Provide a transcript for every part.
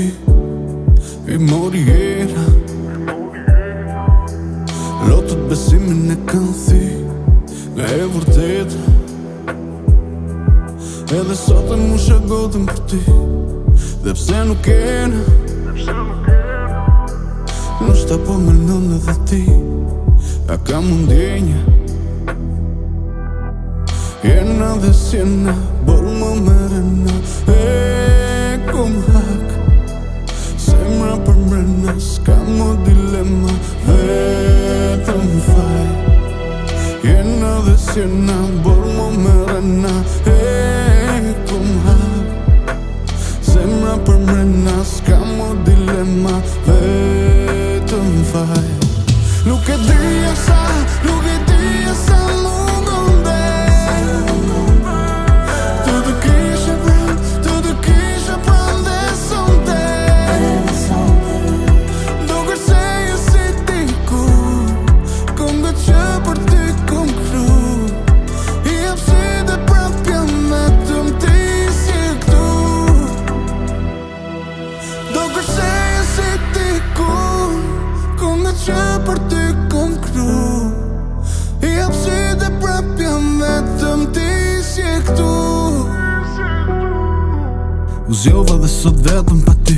ti i mori era. Lotët besimin e kanë thi nga e vërtet. Edhe sot e mu shagotën për ti, dhe pse nuk kena. Nështë po me lënë edhe ti, a ka mundjenja. Jena dhe sjena, bërë më merena. E kom hak, semra për mrena, s'ka më dilema, vetëm faj. Jena dhe sjena, bërë më merena. E kom hak, semra për mrena, s'ka më dilema, vetëm faj. Nuk e dija sa, nuk e dija sa mungon dhe të të kishe pran dhe sonte. Do kërseje si ti kur, kom nga që për ty kom kru. I apsi dhe prapja me të mti si e këtu. Do kërseje si ti kur, kom nga që për ty kom kru. I apsi dhe prapja me të mti si e këtu. U zjova dhe sot vetëm pa ty,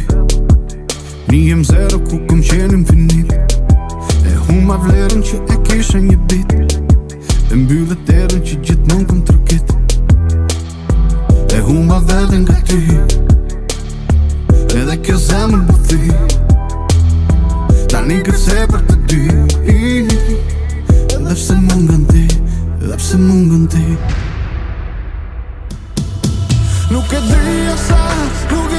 nijem zero ku kom qenë infinit. E huma vlerën që e kisha një dit, e mbyllet erën që gjithmonë kom trokit. E huma veten nga ty, edhe kjo zemër më thi. Tani kërse për të dy, edhe pse mungon ti, edhe pse mungon ti. Nuk e dija sa, nuk